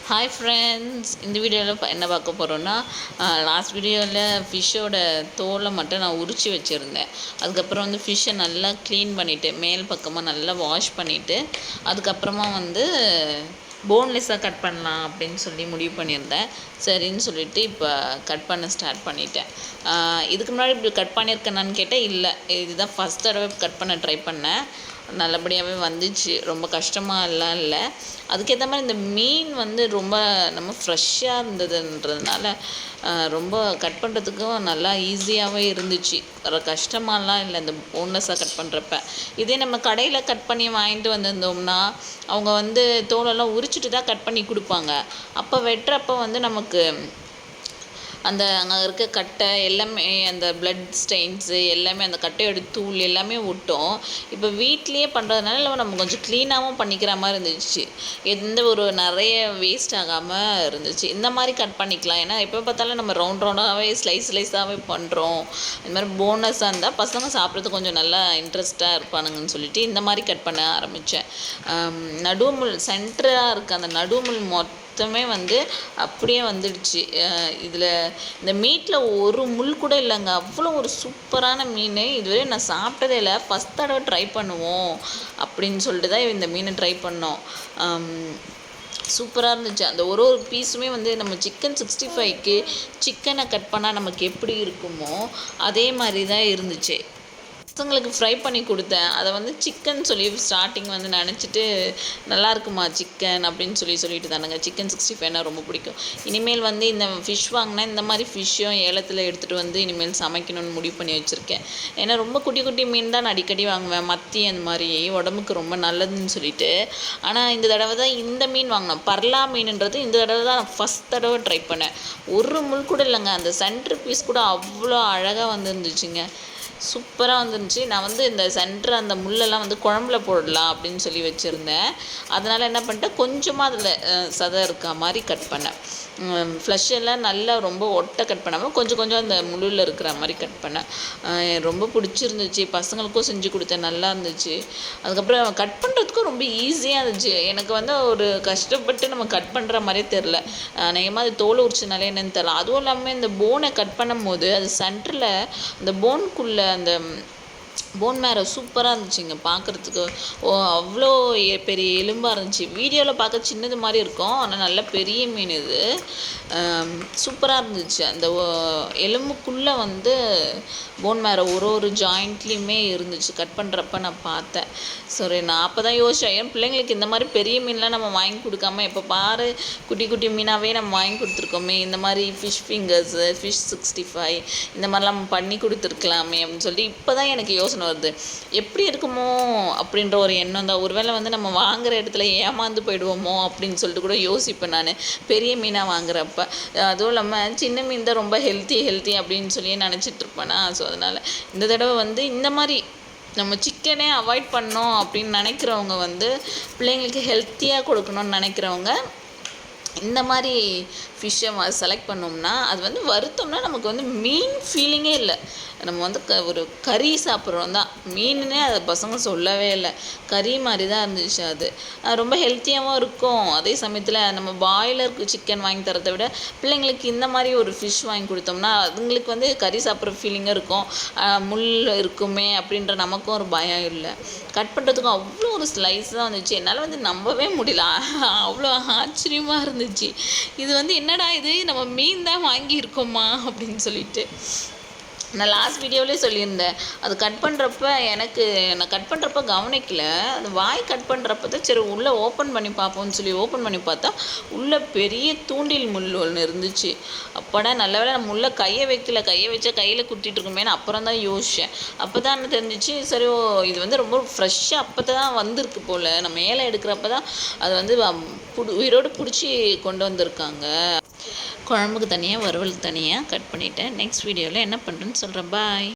Hi friends, இந்த வீடியோவில் என்ன பார்க்க போகிறோன்னா, லாஸ்ட் வீடியோவில் ஃபிஷ்ஷோட தோலை மட்டும் நான் உரித்து வச்சுருந்தேன். அதுக்கப்புறம் வந்து ஃபிஷ்ஷை நல்லா க்ளீன் பண்ணிவிட்டு மேல் பக்கமாக நல்லா வாஷ் பண்ணிவிட்டு அதுக்கப்புறமா வந்து போன்லெஸ்ஸாக கட் பண்ணலாம் அப்படின்னு சொல்லி முடிவு பண்ணியிருந்தேன். சரின்னு சொல்லிவிட்டு இப்போ கட் பண்ண ஸ்டார்ட் பண்ணிட்டேன். இதுக்கு முன்னாடி இப்படி கட் பண்ணியிருக்கேனான்னு கேட்டால் இல்லை, இதுதான் ஃபஸ்ட் தடவை கட் பண்ண ட்ரை பண்ணேன். நல்லபடியாகவே வந்துச்சு. ரொம்ப கஷ்டமாலாம் இல்லை. அதுக்கேற்ற மாதிரி இந்த மீன் வந்து ரொம்ப நம்ம ஃப்ரெஷ்ஷாக இருந்ததுன்றதுனால ரொம்ப கட் பண்ணுறதுக்கும் நல்லா ஈஸியாகவே இருந்துச்சு. கஷ்டமாலாம் இல்லை இந்த போன்லெஸ்ஸாக கட் பண்ணுறப்ப. இதே நம்ம கடையில் கட் பண்ணி வாங்கிட்டு வந்திருந்தோம்னா அவங்க வந்து தோலெல்லாம் உரிச்சிட்டு தான் கட் பண்ணி கொடுப்பாங்க. அப்போ வெட்டுறப்ப வந்து நமக்கு அந்த அங்கே இருக்க கட்டை எல்லாமே, அந்த பிளட் ஸ்டெயின்ஸு எல்லாமே, அந்த கட்டையோட தூள் எல்லாமே ஒட்டும். இப்போ வீட்லேயே பண்ணுறதுனால நம்ம கொஞ்சம் க்ளீனாகவும் பண்ணிக்கிற மாதிரி இருந்துச்சு. எந்த ஒரு நிறைய வேஸ்ட் ஆகாமல் இருந்துச்சு. இந்த மாதிரி கட் பண்ணிக்கலாம். ஏன்னா எப்போ பார்த்தாலும் நம்ம ரவுண்டாகவே ஸ்லைஸாகவே பண்ணுறோம். இந்த மாதிரி போனஸாக இருந்தால் பசங்க சாப்பிட்றது கொஞ்சம் நல்லா இன்ட்ரெஸ்ட்டாக இருப்பானுங்கன்னு சொல்லிட்டு இந்த மாதிரி கட் பண்ண ஆரம்பித்தேன். நடுமுள் சென்டராக இருக்க அந்த நடுமுள் மொத்தமே வந்து அப்படியே வந்துடுச்சு. இதில் இந்த மீட்டில் ஒரு முள் கூட இல்லைங்க. அவ்வளோ ஒரு சூப்பரான மீன். இதுவரை நான் சாப்பிட்டதே இல்லை. ஃபஸ்ட் தடவை ட்ரை பண்ணுவோம் அப்படின்னு சொல்லிட்டு தான் இந்த மீனை ட்ரை பண்ணோம். சூப்பராக இருந்துச்சு. அந்த ஒரு பீஸுமே வந்து நம்ம சிக்கன் 65க்கு சிக்கனை கட் பண்ணால் நமக்கு எப்படி இருக்குமோ அதே மாதிரி தான் இருந்துச்சு. பசங்களுக்கு ஃப்ரை பண்ணி கொடுத்தேன். அதை வந்து சிக்கன் சொல்லி ஸ்டார்டிங் வந்து நினச்சிட்டு நல்லா இருக்குமா சிக்கன் அப்படின்னு சொல்லிட்டு தானுங்க. சிக்கன் 65னா ரொம்ப பிடிக்கும். இனிமேல் வந்து இந்த ஃபிஷ் வாங்கினா இந்த மாதிரி ஃபிஷ்ஷும் ஏலத்தில் எடுத்துகிட்டு வந்து இனிமேல் சமைக்கணும்னு முடிவு பண்ணி வச்சுருக்கேன். ஏன்னா ரொம்ப குட்டி குட்டி மீன் தான் நான் அடிக்கடி வாங்குவேன். மத்தி அந்த மாதிரி உடம்புக்கு ரொம்ப நல்லதுன்னு சொல்லிட்டு. ஆனால் இந்த தடவை தான் இந்த மீன் வாங்கினேன். பர்லா மீனுன்றது இந்த தடவை தான் நான் ஃபஸ்ட் தடவை ட்ரை பண்ணேன். ஒரு முள் கூட இல்லைங்க. அந்த சென்டர் பீஸ் கூட அவ்வளோ அழகாக வந்துருந்துச்சுங்க. சூப்பராக வந்துருந்துச்சு. நான் வந்து இந்த சென்டர் அந்த முள்ளெல்லாம் வந்து குழம்புல போடலாம் அப்படின்னு சொல்லி வச்சுருந்தேன். அதனால் என்ன பண்ணிட்டேன், கொஞ்சமாக அதில் சதை இருக்கா மாதிரி கட் பண்ணேன். ஃப்ளஷ் எல்லாம் நல்லா ரொம்ப ஒட்டை கட் பண்ணாமல் கொஞ்சம் அந்த முள்ளில் இருக்கிற மாதிரி கட் பண்ணேன். ரொம்ப பிடிச்சிருந்துச்சு. பசங்களுக்கும் செஞ்சு கொடுத்தேன், நல்லா இருந்துச்சு. அதுக்கப்புறம் கட் பண்ணுறதுக்கும் ரொம்ப ஈஸியாக இருந்துச்சு. எனக்கு வந்து ஒரு கஷ்டப்பட்டு நம்ம கட் பண்ணுற மாதிரியே தெரில. அநேகமாக அது தோல் உரிச்சனாலே என்னென்னு தெரில. அதுவும் இல்லாமல் இந்த போனை கட் பண்ணும் போது அது சென்டரில் அந்த போனுக்குள்ளே அந்த போன் மேரோ சூப்பராக இருந்துச்சுங்க பார்க்குறதுக்கு. அவ்வளோ பெரிய எலும்பாக இருந்துச்சு. வீடியோவில் பார்க்க சின்னது மாதிரி இருக்கும், ஆனால் நல்ல பெரிய மீன் இது. சூப்பராக இருந்துச்சு. அந்த எலும்புக்குள்ளே வந்து போன் மேரோ ஒரு ஜாயிண்ட்லேயுமே இருந்துச்சு. கட் பண்ணுறப்ப நான் பார்த்தேன். சரி, நான் அப்போ தான் யோசித்தேன், ஏன் பிள்ளைங்களுக்கு இந்த மாதிரி பெரிய மீன்லாம் நம்ம வாங்கி கொடுக்காம எப்போ பாரு குட்டி குட்டி மீனாகவே நம்ம வாங்கி கொடுத்துருக்கோமே, இந்த மாதிரி ஃபிஷ் ஃபிங்கர்ஸு, ஃபிஷ் 65 இந்த மாதிரிலாம் பண்ணி கொடுத்துருக்கலாமே அப்படின்னு சொல்லி இப்போ தான் எனக்கு யோசனை வருது. எப்படி இருக்குமோ அப்படின்ற ஒரு எண்ணம் தான். ஒருவேளை வந்து நம்ம வாங்குகிற இடத்துல ஏமாந்து போயிடுவோமோ அப்படின்னு சொல்லிட்டு கூட யோசிப்பேன் நான் பெரிய மீனாக வாங்குறப்ப. அதுவும் இல்லாமல் சின்ன மீன் தான் ரொம்ப ஹெல்த்தி அப்படின்னு சொல்லி நினச்சிட்ருப்பேனா. ஸோ அதனால் இந்த தடவை வந்து இந்த மாதிரி நம்ம சிக்கனே அவாய்ட் பண்ணோம் அப்படின்னு நினைக்கிறவங்க வந்து பிள்ளைங்களுக்கு ஹெல்த்தியாக கொடுக்கணும்னு நினைக்கிறவங்க இந்த மாதிரி ஃபிஷ்ஷை செலக்ட் பண்ணோம்னா அது வந்து வறுத்தோம்னா நமக்கு வந்து மீன் ஃபீலிங்கே இல்லை. நம்ம வந்து ஒரு கறி சாப்பிட்றோம் தான். மீனுன்னே அதை பசங்க சொல்லவே இல்லை. கறி மாதிரி தான் இருந்துச்சு. அது ரொம்ப ஹெல்த்தியாகவும் இருக்கும். அதே சமயத்தில் நம்ம பாய்லருக்கு சிக்கன் வாங்கி தரதை விட பிள்ளைங்களுக்கு இந்த மாதிரி ஒரு ஃபிஷ் வாங்கி கொடுத்தோம்னா அதுங்களுக்கு வந்து கறி சாப்பிட்ற ஃபீலிங்கும் இருக்கும். முள் இருக்குமே அப்படின்ற நமக்கும் ஒரு பயம் இல்லை. கட் பண்ணுறதுக்கும் அவ்வளோ ஒரு ஸ்லைஸ் தான் வந்துச்சு. என்னால் வந்து நம்பவே முடியல. அவ்வளோ ஆச்சரியமாக இருந்துச்சு. இது வந்து என்னடா இது, நம்ம மீன் தான் வாங்கியிருக்கோமா அப்படின்னு சொல்லிட்டு. நான் லாஸ்ட் வீடியோவிலே சொல்லியிருந்தேன், அது கட் பண்ணுறப்ப நான் கட் பண்ணுறப்ப கவனிக்கல. அது வாய் கட் பண்ணுறப்ப தான் சரி உள்ளே ஓப்பன் பண்ணி பார்ப்போம்னு சொல்லி ஓப்பன் பண்ணி பார்த்தா உள்ளே பெரிய தூண்டில் முள் ஒன்று இருந்துச்சு. அப்போடா நல்ல வேளை நம்ம உள்ளே கையை வைக்கல. கையை வச்சா கையில் குத்திட்டு இருக்குமேனு அப்புறம் தான் யோசித்தேன். அப்போ தான் எனக்கு தெரிஞ்சிச்சு, சரி இது வந்து ரொம்ப ஃப்ரெஷ்ஷாக அப்போ தான் வந்திருக்கு போல். நம்ம மேலே எடுக்கிறப்ப தான் அது வந்து உயிரோடு பிடிச்சி கொண்டு வந்திருக்காங்க. குழம்புக்கு தனியாக, வறுவலுக்கு தனியாக கட் பண்ணிவிட்டேன். நெக்ஸ்ட் வீடியோவில் என்ன பண்ணுறேன்னு சொல்கிறேன். பாய்.